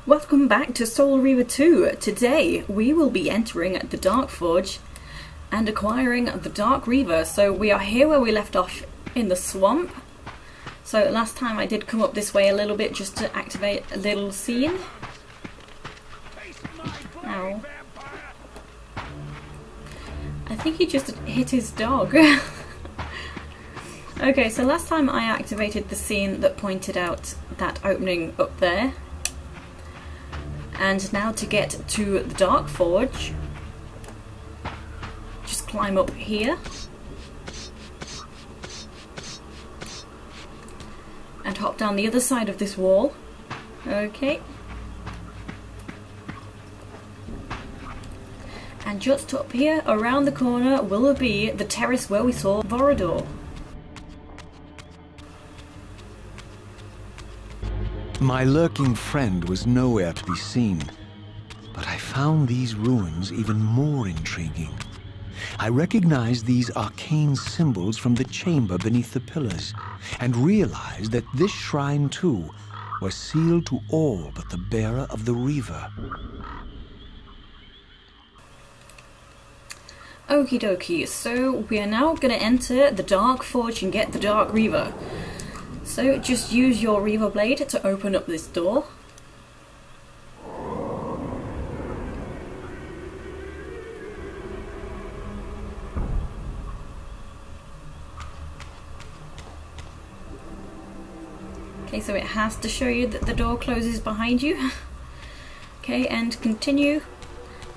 Welcome back to Soul Reaver 2. Today we will be entering the Dark Forge and acquiring the Dark Reaver. So we are here where we left off in the swamp. So last time I did come up this way a little bit just to activate a little scene. Ow. I think he just hit his dog. Okay, so last time I activated the scene that pointed out that opening up there. And now to get to the Dark Forge, just climb up here and hop down the other side of this wall. Okay. And just up here, around the corner, will be the terrace where we saw Reaver Door. My lurking friend was nowhere to be seen, but I found these ruins even more intriguing. I recognized these arcane symbols from the chamber beneath the pillars, and realized that this shrine too was sealed to all but the bearer of the Reaver. Okie dokie, so we are now going to enter the Dark Forge and get the Dark Reaver. So just use your Reaver blade to open up this door. Okay, so it has to show you that the door closes behind you. Okay, and continue.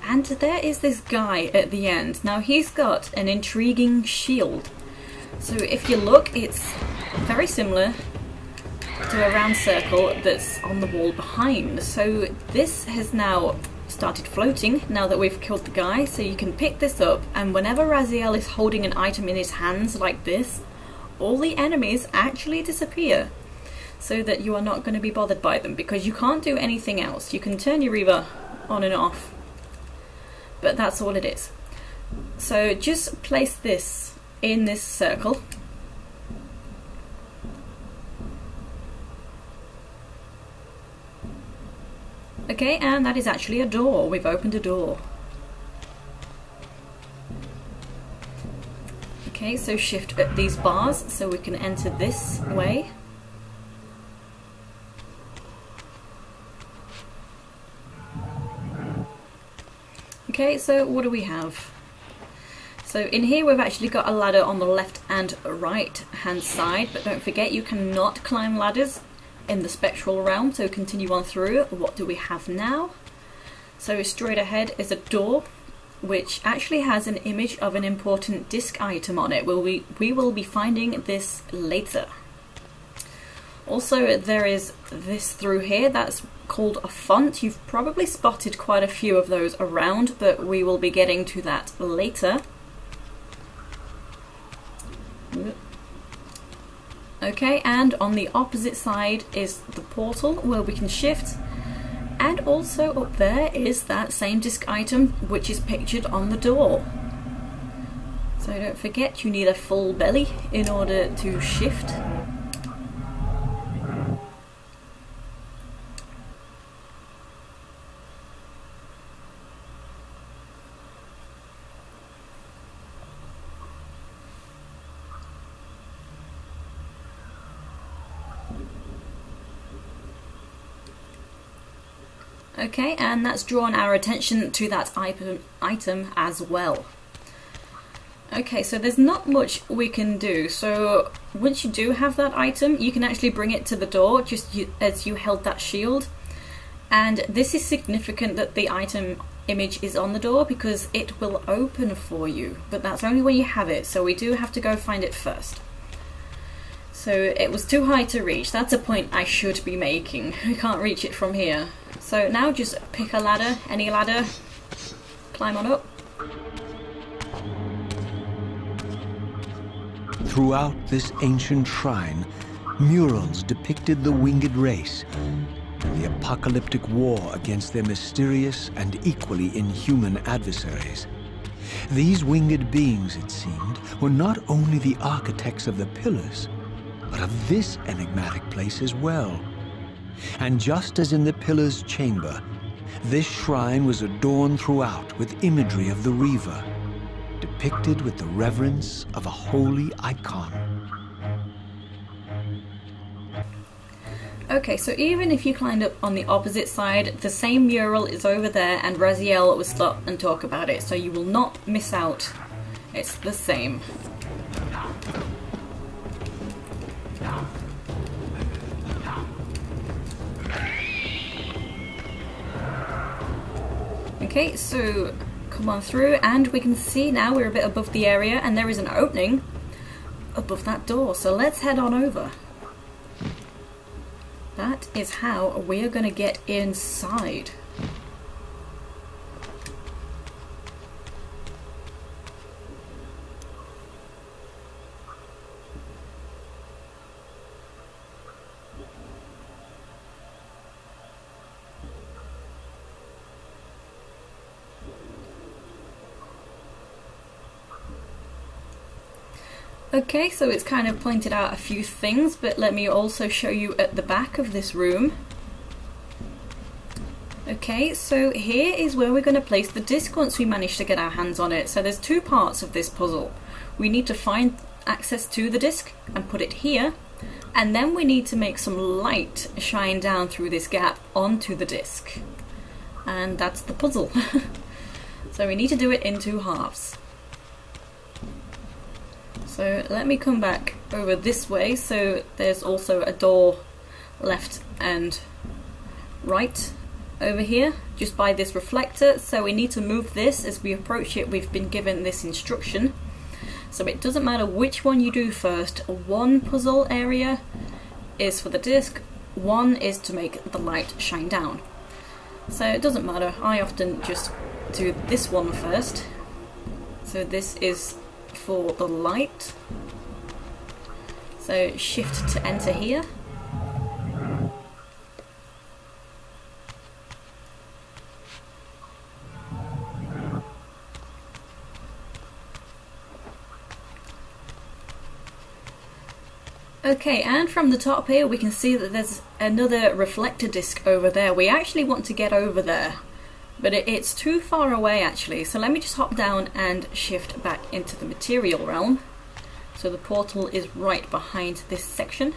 And there is this guy at the end. Now he's got an intriguing shield. So if you look, it's very similar to a round circle that's on the wall behind. So this has now started floating now that we've killed the guy. So you can pick this up, and whenever Raziel is holding an item in his hands like this, all the enemies actually disappear, so that you are not going to be bothered by them, because you can't do anything else. You can turn your Reaver on and off, but that's all it is. So just place this in this circle. Okay, and that is actually a door. We've opened a door. Okay, so shift up these bars so we can enter this way. Okay, so what do we have? So in here we've actually got a ladder on the left and right hand side, but don't forget you cannot climb ladders in the spectral realm, so continue on through. What do we have now? So straight ahead is a door which actually has an image of an important disc item on it. We will be finding this later. Also there is this through here that's called a font. You've probably spotted quite a few of those around, but we will be getting to that later. Okay, and on the opposite side is the portal where we can shift, and also up there is that same disc item which is pictured on the door. So don't forget you need a full belly in order to shift. Okay, and that's drawn our attention to that item as well. Okay, so there's not much we can do. So once you do have that item, you can actually bring it to the door just as you held that shield. And this is significant that the item image is on the door, because it will open for you. But that's only when you have it, so we do have to go find it first. So it was too high to reach. That's a point I should be making. I can't reach it from here. So now just pick a ladder, any ladder, climb on up. Throughout this ancient shrine, murals depicted the winged race and the apocalyptic war against their mysterious and equally inhuman adversaries. These winged beings, it seemed, were not only the architects of the pillars, but of this enigmatic place as well. And just as in the pillar's chamber, this shrine was adorned throughout with imagery of the Reaver, depicted with the reverence of a holy icon. Okay, so even if you climbed up on the opposite side, the same mural is over there and Raziel will stop and talk about it, so you will not miss out. It's the same. Okay, so come on through and we can see now we're a bit above the area and there is an opening above that door, so let's head on over. That is how we are going to get inside. Okay, so it's kind of pointed out a few things, but let me also show you at the back of this room. Okay, so here is where we're going to place the disc once we manage to get our hands on it. So there's two parts of this puzzle. We need to find access to the disc and put it here, and then we need to make some light shine down through this gap onto the disc. And that's the puzzle. So we need to do it in two halves. So let me come back over this way, so there's also a door left and right over here, just by this reflector, so we need to move this as we approach it. We've been given this instruction, so it doesn't matter which one you do first. One puzzle area is for the disc, one is to make the light shine down. So it doesn't matter, I often just do this one first. So this is for the light, so shift to enter here. Okay, and from the top here we can see that there's another reflector disc over there. We actually want to get over there, but it's too far away actually, so let me just hop down and shift back into the material realm. So the portal is right behind this section.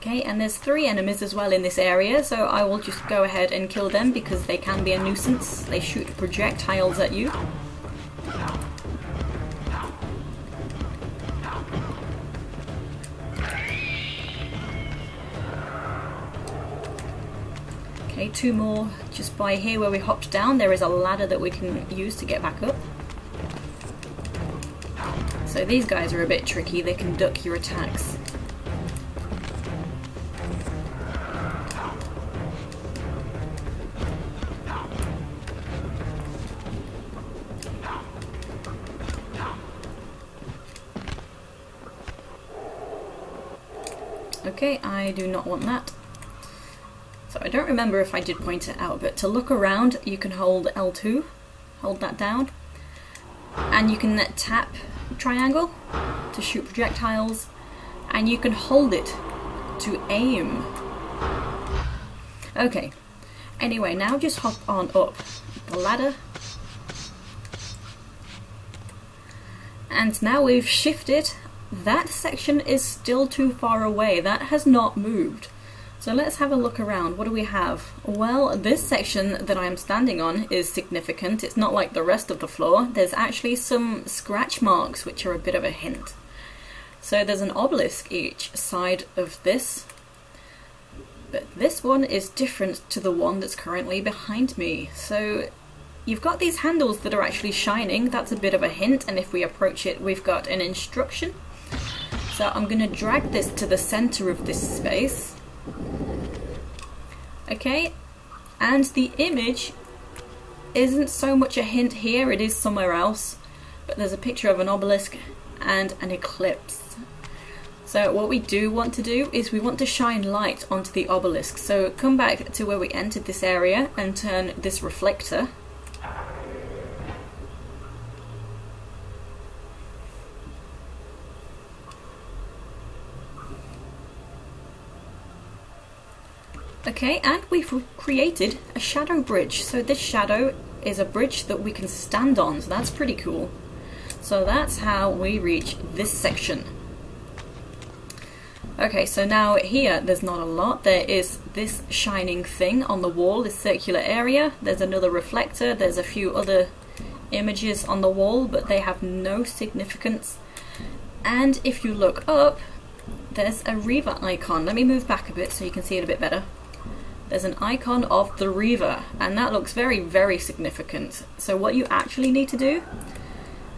Okay, and there's 3 enemies as well in this area, so I will just go ahead and kill them because they can be a nuisance. They shoot projectiles at you. Okay, 2 more just by here where we hopped down. There is a ladder that we can use to get back up. So these guys are a bit tricky, they can duck your attacks. Okay, I do not want that. So I don't remember if I did point it out, but to look around you can hold L2, hold that down, and you can tap triangle to shoot projectiles, and you can hold it to aim. Okay, anyway, now just hop on up the ladder, and now we've shifted. That section is still too far away, that has not moved. So let's have a look around. What do we have? Well, this section that I'm standing on is significant. It's not like the rest of the floor. There's actually some scratch marks which are a bit of a hint. So there's an obelisk each side of this, but this one is different to the one that's currently behind me. So you've got these handles that are actually shining. That's a bit of a hint, and if we approach it we've got an instruction. So I'm going to drag this to the center of this space. Okay, and the image isn't so much a hint here, it is somewhere else, but there's a picture of an obelisk and an eclipse. So what we do want to do is we want to shine light onto the obelisk. So come back to where we entered this area and turn this reflector, Okay, and we've created a shadow bridge. So this shadow is a bridge that we can stand on, so that's pretty cool. So that's how we reach this section. Okay, so now here there's not a lot. There is this shining thing on the wall, this circular area. There's another reflector, there's a few other images on the wall, but they have no significance. And if you look up, there's a Reaver icon. Let me move back a bit so you can see it a bit better. There's an icon of the Reaver, and that looks very, very significant. So what you actually need to do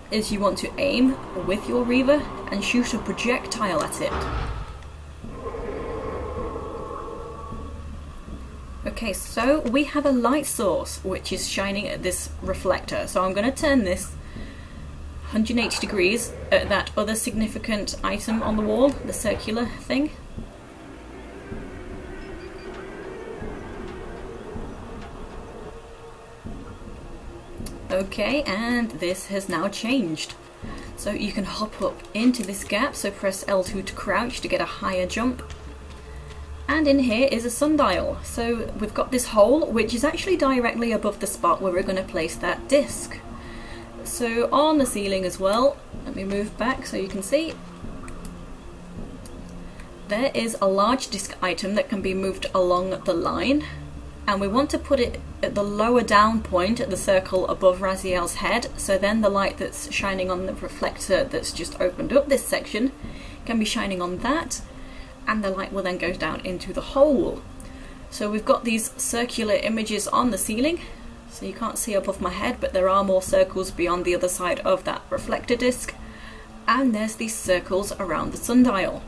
is you want to aim with your Reaver and shoot a projectile at it. Okay, so we have a light source which is shining at this reflector. So I'm going to turn this 180 degrees at that other significant item on the wall, the circular thing. Okay, and this has now changed. So you can hop up into this gap, so press L2 to crouch to get a higher jump. And in here is a sundial. So we've got this hole which is actually directly above the spot where we're going to place that disc. So on the ceiling as well, let me move back so you can see, there is a large disc item that can be moved along the line, and we want to put it at the lower down point at the circle above Raziel's head, so then the light that's shining on the reflector that's just opened up this section can be shining on that, and the light will then go down into the hole. So we've got these circular images on the ceiling, so you can't see above my head, but there are more circles beyond the other side of that reflector disc, and there's these circles around the sundial.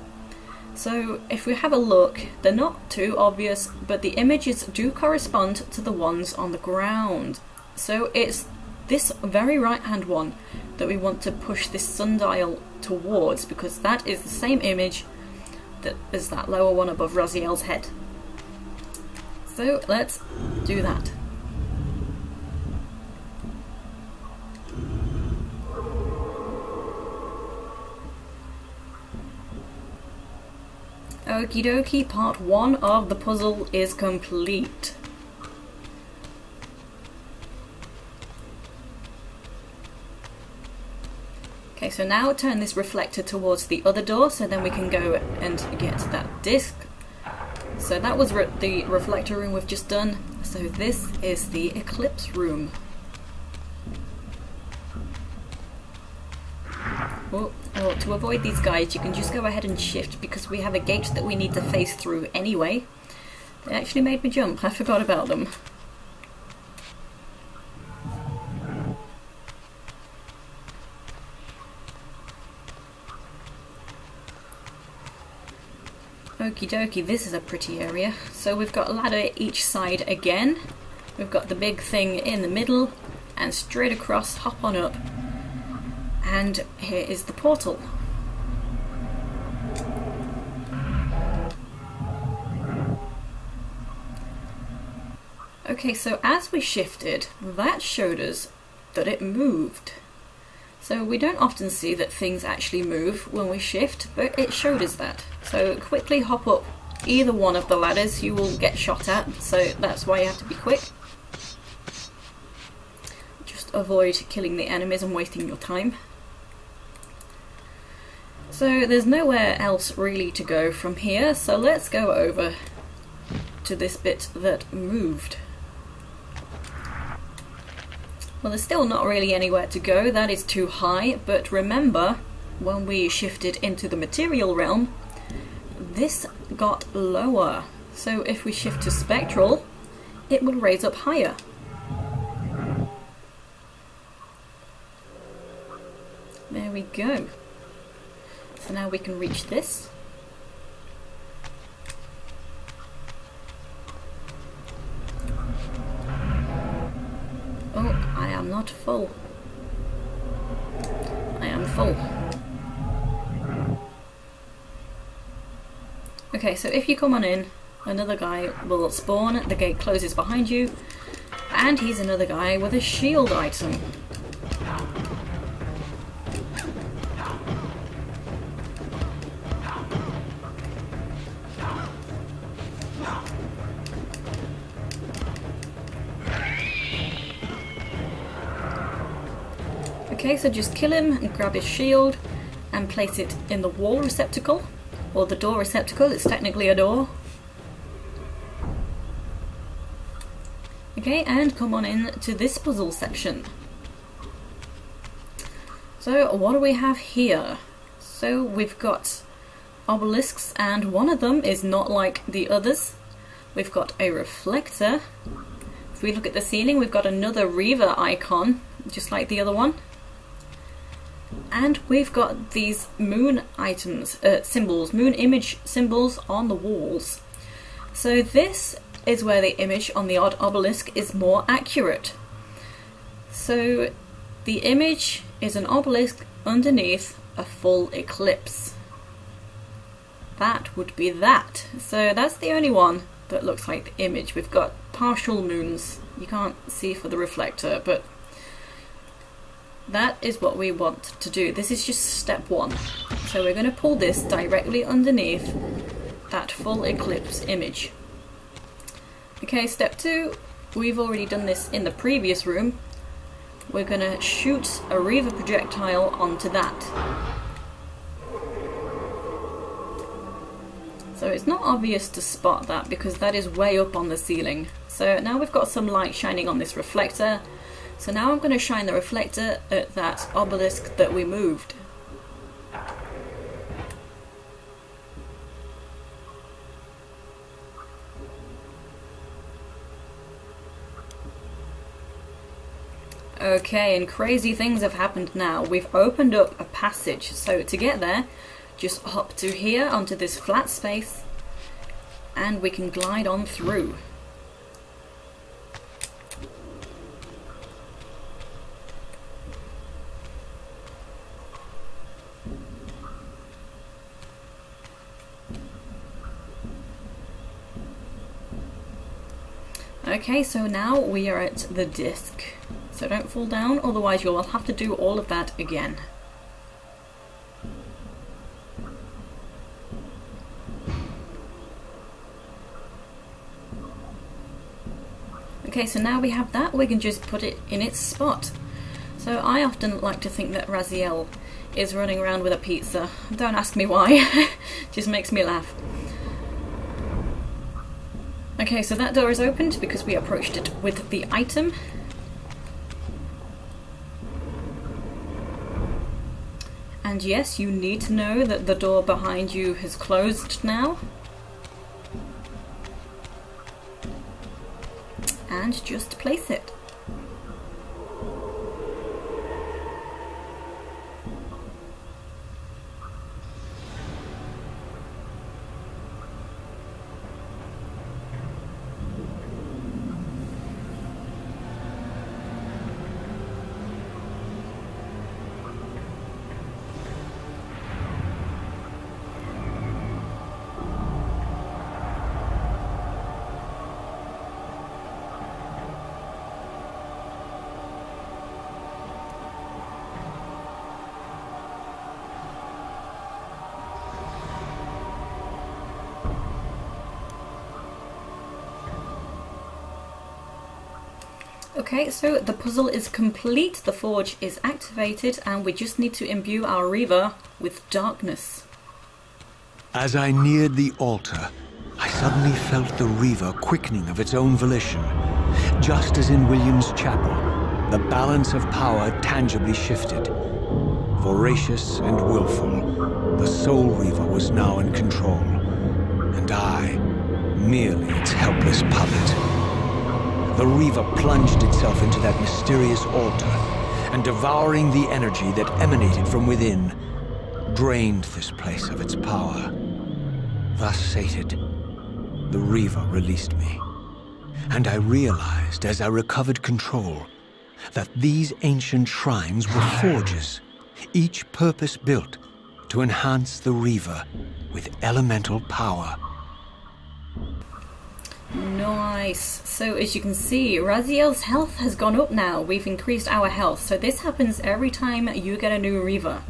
So if we have a look, they're not too obvious, but the images do correspond to the ones on the ground. So it's this very right hand one that we want to push this sundial towards, because that is the same image that is that lower one above Raziel's head. So let's do that. Okie dokie, part 1 of the puzzle is complete. Okay, so now turn this reflector towards the other door, so then we can go and get that disc. So that was the reflector room we've just done. So this is the Eclipse Room. Oh, to avoid these guys, you can just go ahead and shift, because we have a gate that we need to face through anyway. They actually made me jump, I forgot about them. Okie dokie, this is a pretty area. So we've got a ladder each side again. We've got the big thing in the middle, and straight across, hop on up. And here is the portal. Okay, so as we shifted, that showed us that it moved. So we don't often see that things actually move when we shift, but it showed us that. So quickly hop up either one of the ladders, you will get shot at, so that's why you have to be quick. Just avoid killing the enemies and wasting your time. So there's nowhere else really to go from here, so let's go over to this bit that moved. Well, there's still not really anywhere to go, that is too high, but remember, when we shifted into the material realm, this got lower. So if we shift to spectral, it will raise up higher. There we go. So now we can reach this. Oh, I am not full. I am full. Okay, so if you come on in, another guy will spawn, the gate closes behind you, and he's another guy with a shield item. Okay, so just kill him and grab his shield and place it in the wall receptacle, or the door receptacle. It's technically a door. Okay, and come on in to this puzzle section. So what do we have here? So we've got obelisks, and one of them is not like the others. We've got a reflector. If we look at the ceiling, we've got another Reaver icon, just like the other one. And we've got these moon items, symbols, moon image symbols on the walls. So this is where the image on the odd obelisk is more accurate. So the image is an obelisk underneath a full eclipse. That would be that. So that's the only one that looks like the image. We've got partial moons. You can't see for the reflector, but that is what we want to do. This is just step one. So we're going to pull this directly underneath that full eclipse image. Okay, step two. We've already done this in the previous room. We're going to shoot a Reaver projectile onto that. So it's not obvious to spot that because that is way up on the ceiling. So now we've got some light shining on this reflector. So now I'm going to shine the reflector at that obelisk that we moved. Okay, and crazy things have happened now. We've opened up a passage. So to get there, just hop to here onto this flat space and we can glide on through. Okay, so now we are at the disc. So don't fall down, otherwise you'll have to do all of that again. Okay, so now we have that, we can just put it in its spot. So I often like to think that Raziel is running around with a pizza. Don't ask me why, just makes me laugh. Okay, so that door is opened because we approached it with the item. And yes, you need to know that the door behind you has closed now. And just place it. Okay, so the puzzle is complete, the forge is activated, and we just need to imbue our Reaver with darkness. As I neared the altar, I suddenly felt the Reaver quickening of its own volition. Just as in William's chapel, the balance of power tangibly shifted. Voracious and willful, the Soul Reaver was now in control, and I, merely its helpless puppet. The Reaver plunged itself into that mysterious altar, and devouring the energy that emanated from within, drained this place of its power. Thus sated, the Reaver released me, and I realized as I recovered control that these ancient shrines were forges, each purpose-built to enhance the Reaver with elemental power. Nice. So as you can see, Raziel's health has gone up now. We've increased our health. So this happens every time you get a new Reaver.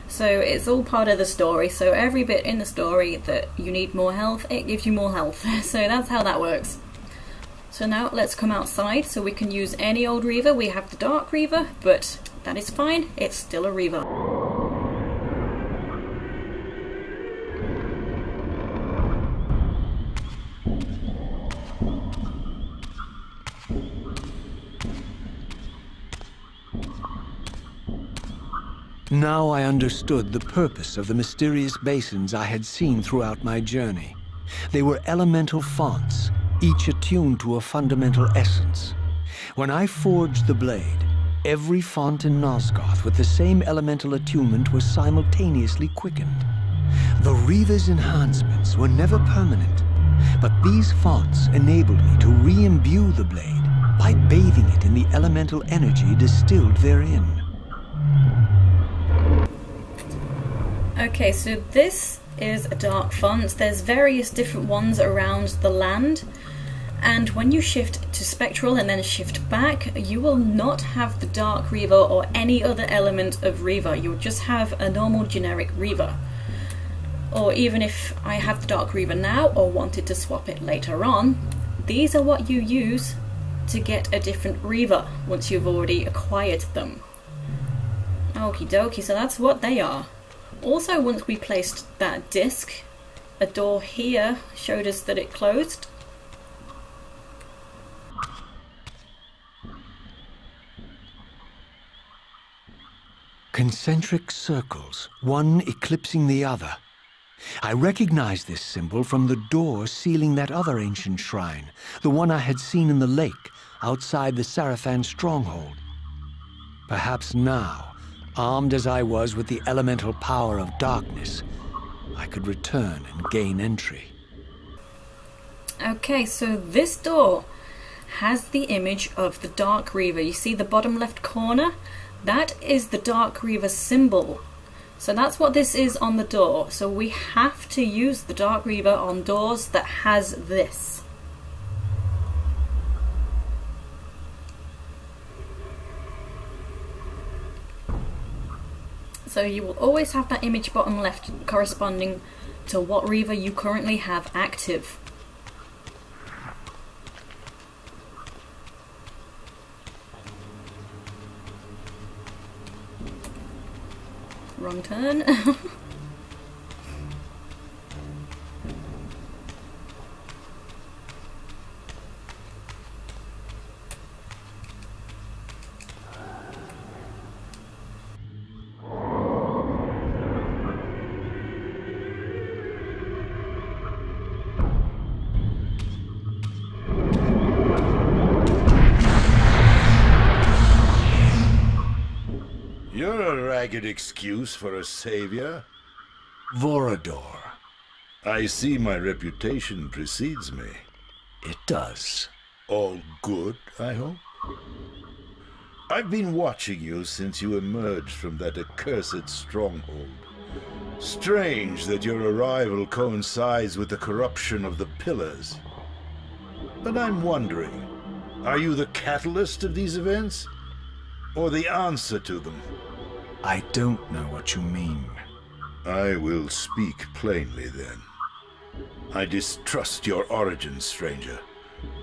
So it's all part of the story. So every bit in the story that you need more health, it gives you more health. So that's how that works. So now let's come outside so we can use any old Reaver. We have the Dark Reaver, but That is fine, it's still a Reaver. Now I understood the purpose of the mysterious basins I had seen throughout my journey. They were elemental fonts, each attuned to a fundamental essence. When I forged the blade, every font in Nosgoth with the same elemental attunement was simultaneously quickened. The Reaver's enhancements were never permanent, but these fonts enabled me to re-imbue the blade by bathing it in the elemental energy distilled therein. Okay, so this is a dark font. There's various different ones around the land, and when you shift to Spectral and then shift back, you will not have the Dark Reaver or any other element of Reaver. You'll just have a normal generic Reaver. Or even if I have the Dark Reaver now or wanted to swap it later on, these are what you use to get a different Reaver once you've already acquired them. Okie dokie, so that's what they are. Also, once we placed that disc, a door here showed us that it closed. Concentric circles, one eclipsing the other. I recognized this symbol from the door sealing that other ancient shrine, the one I had seen in the lake outside the Sarafan stronghold. Perhaps now, armed as I was with the elemental power of darkness, I could return and gain entry. Okay, so this door has the image of the Dark Reaver. You see the bottom left corner? That is the Dark Reaver symbol. So that's what this is on the door. So we have to use the Dark Reaver on doors that has this. So you will always have that image bottom left corresponding to what Reaver you currently have active. Wrong turn. You're a ragged excuse for a savior. Vorador. I see my reputation precedes me. It does. All good, I hope? I've been watching you since you emerged from that accursed stronghold. Strange that your arrival coincides with the corruption of the Pillars. But I'm wondering, are you the catalyst of these events? Or the answer to them? I don't know what you mean. I will speak plainly then. I distrust your origin, stranger.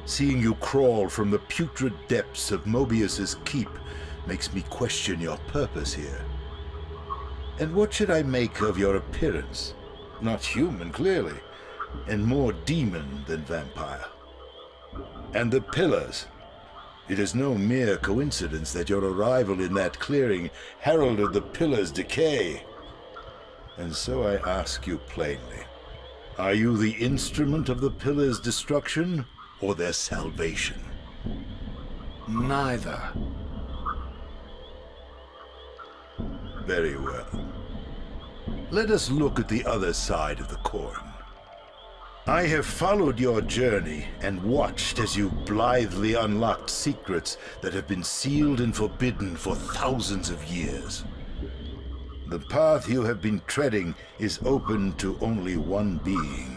Seeing you crawl from the putrid depths of Mobius's keep makes me question your purpose here. And what should I make of your appearance? Not human, clearly, and more demon than vampire. And the Pillars. It is no mere coincidence that your arrival in that clearing heralded the Pillars' decay. And so I ask you plainly, are you the instrument of the Pillars' destruction or their salvation? Neither. Very well. Let us look at the other side of the coin. I have followed your journey and watched as you blithely unlocked secrets that have been sealed and forbidden for thousands of years. The path you have been treading is open to only one being.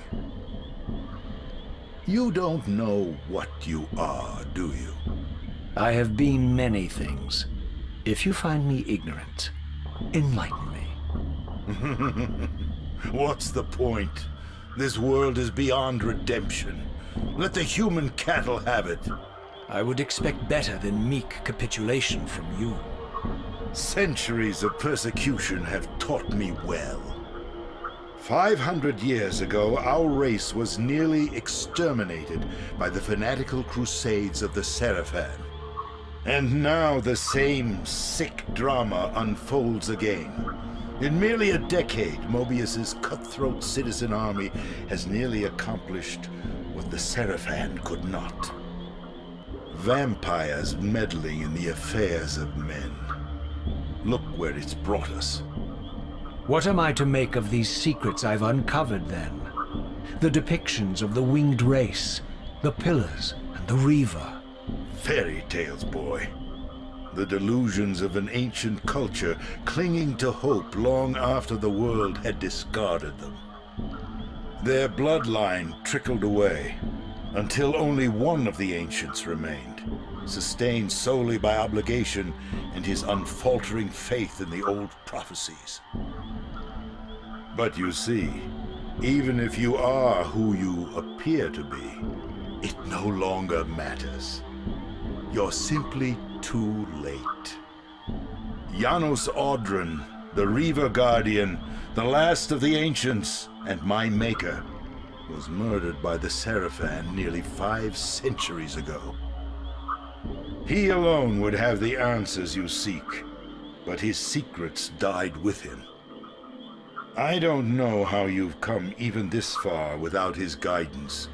You don't know what you are, do you? I have been many things. If you find me ignorant, enlighten me. What's the point? This world is beyond redemption. Let the human cattle have it. I would expect better than meek capitulation from you. Centuries of persecution have taught me well. 500 years ago, our race was nearly exterminated by the fanatical crusades of the Seraphan. And now the same sick drama unfolds again. In merely a decade, Mobius's cutthroat citizen army has nearly accomplished what the Seraphan could not. Vampires meddling in the affairs of men. Look where it's brought us. What am I to make of these secrets I've uncovered, then? The depictions of the winged race, the pillars, and the Reaver. Fairy tales, boy. The delusions of an ancient culture clinging to hope long after the world had discarded them. Their bloodline trickled away, until only one of the ancients remained, sustained solely by obligation and his unfaltering faith in the old prophecies. But you see, even if you are who you appear to be, it no longer matters. You're simply too late. Janos Audron, the Reaver Guardian, the last of the ancients, and my maker, was murdered by the Seraphan nearly 5 centuries ago. He alone would have the answers you seek, but his secrets died with him. I don't know how you've come even this far without his guidance,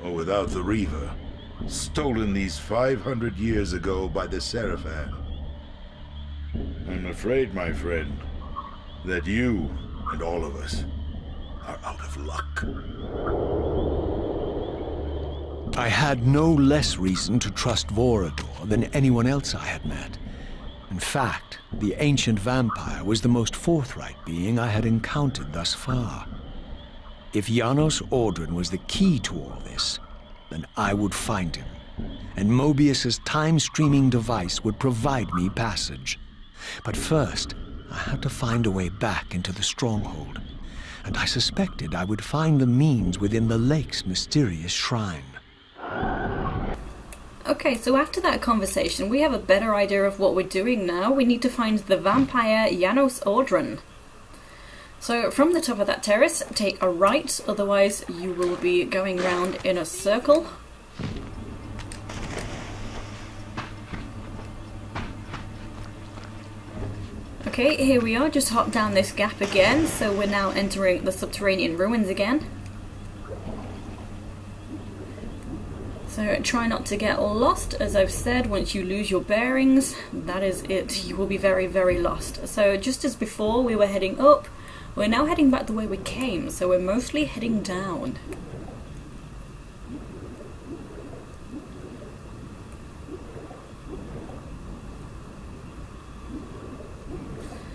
or without the Reaver, stolen these 500 years ago by the Seraphan. I'm afraid, my friend, that you and all of us are out of luck. I had no less reason to trust Vorador than anyone else I had met. In fact, the ancient vampire was the most forthright being I had encountered thus far. If Janos Audron was the key to all this, then I would find him, and Mobius's time-streaming device would provide me passage. But first, I had to find a way back into the stronghold, and I suspected I would find the means within the lake's mysterious shrine. Okay, so after that conversation, we have a better idea of what we're doing now. We need to find the vampire Janos Audron. So from the top of that terrace, take a right, otherwise you will be going round in a circle. Okay, here we are, just hop down this gap again, so we're now entering the Subterranean Ruins again. So try not to get lost. As I've said, once you lose your bearings, that is it. You will be very, very lost. So just as before we were heading up, we're now heading back the way we came, so we're mostly heading down.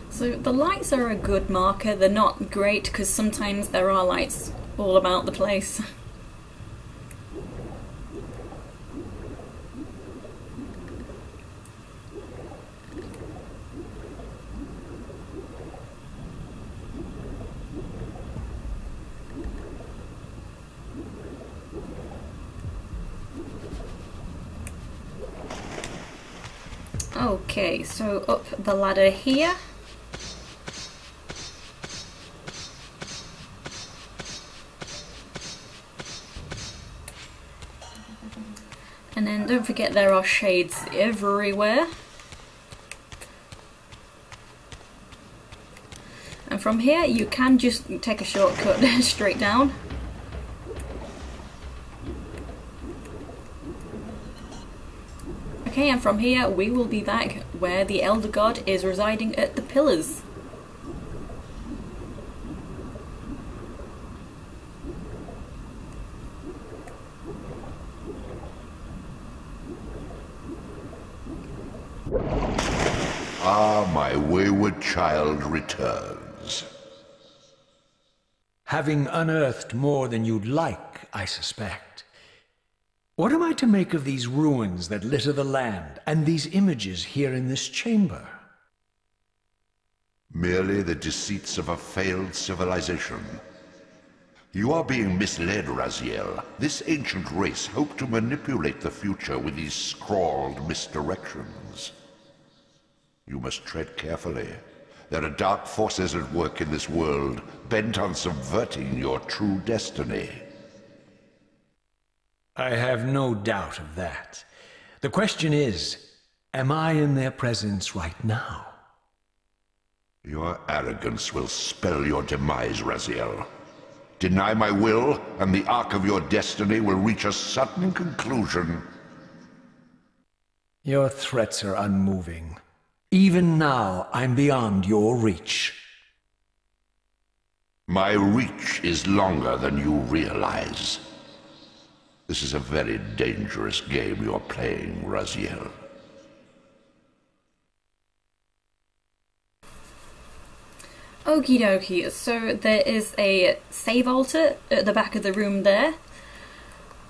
So the lights are a good marker. They're not great because sometimes there are lights all about the place. Okay, so up the ladder here. And then don't forget there are shades everywhere. And from here you can just take a shortcut straight down. Okay, and from here we will be back where the Elder God is residing at the pillars. Ah, my wayward child returns. Having unearthed more than you'd like, I suspect. What am I to make of these ruins that litter the land, and these images here in this chamber? Merely the deceits of a failed civilization. You are being misled, Raziel. This ancient race hoped to manipulate the future with these scrawled misdirections. You must tread carefully. There are dark forces at work in this world, bent on subverting your true destiny. I have no doubt of that. The question is, am I in their presence right now? Your arrogance will spell your demise, Raziel. Deny my will, and the arc of your destiny will reach a sudden conclusion. Your threats are unmoving. Even now, I'm beyond your reach. My reach is longer than you realize. This is a very dangerous game you're playing, Raziel. Okie dokie, so there is a save altar at the back of the room there.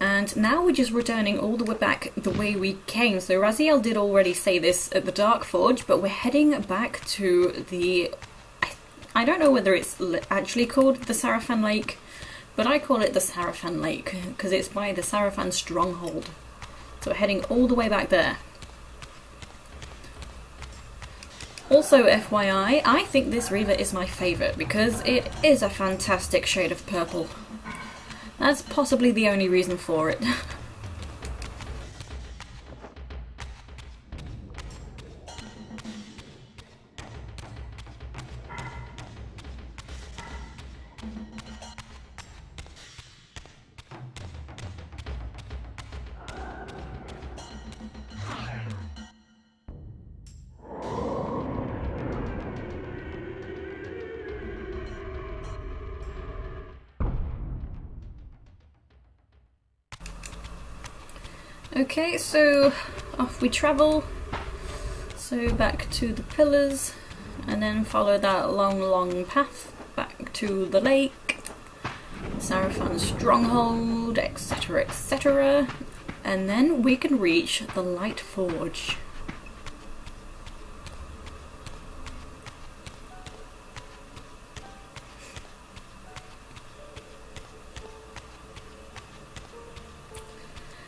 And now we're just returning all the way back the way we came. So Raziel did already say this at the Dark Forge, but we're heading back to the... I don't know whether it's actually called the Sarafan Lake, but I call it the Sarafan Lake because it's by the Sarafan Stronghold. So we're heading all the way back there. Also, FYI, I think this Reaver is my favourite because it is a fantastic shade of purple. That's possibly the only reason for it. Okay, so off we travel, so back to the pillars, and then follow that long path back to the lake, Sarafan Stronghold, etc, etc, and then we can reach the Light Forge.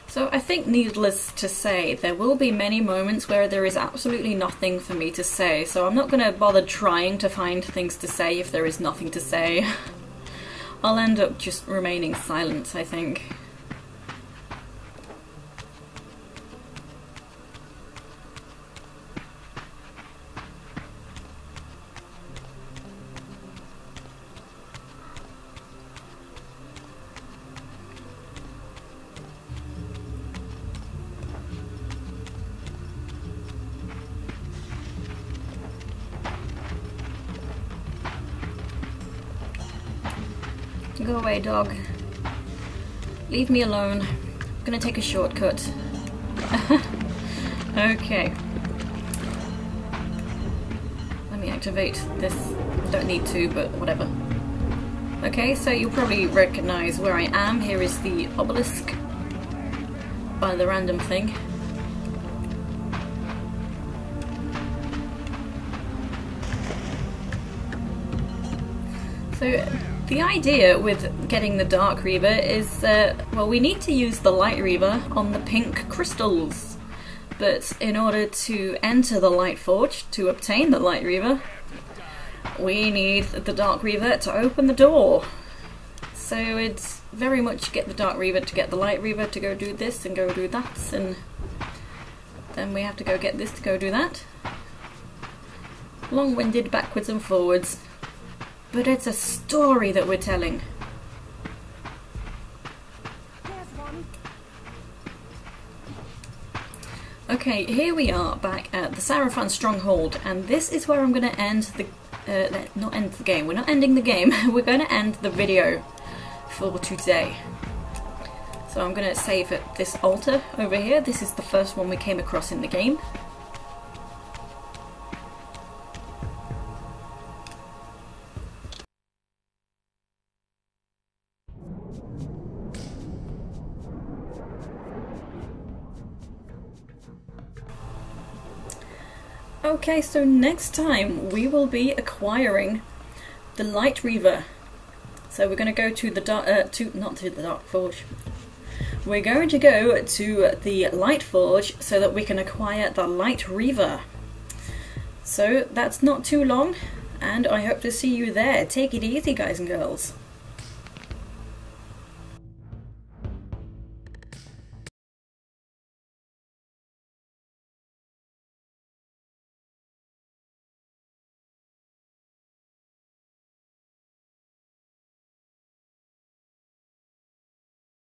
So I think, needless to say, there will be many moments where there is absolutely nothing for me to say, so I'm not going to bother trying to find things to say if there is nothing to say. I'll end up just remaining silent, I think. Go away, dog. Leave me alone. I'm gonna take a shortcut. Okay. Let me activate this. Don't need to, but whatever. Okay, so you'll probably recognize where I am. Here is the Obelisk by the random thing. So the idea with getting the Dark Reaver is, well, we need to use the Light Reaver on the pink crystals. But in order to enter the Light Forge, to obtain the Light Reaver, we need the Dark Reaver to open the door. So it's very much get the Dark Reaver to get the Light Reaver to go do this and go do that, and then we have to go get this to go do that. Long-winded backwards and forwards. But it's a story that we're telling. Okay, here we are back at the Sarafan Stronghold, and this is where I'm going to end the... not end the game, we're not ending the game, we're going to end the video for today. So I'm going to save at this altar over here. This is the first one we came across in the game. Okay, so next time we will be acquiring the Light Reaver. So we're going to go to the not to the Dark Forge. We're going to go to the Light Forge so that we can acquire the Light Reaver. So that's not too long, and I hope to see you there. Take it easy, guys and girls.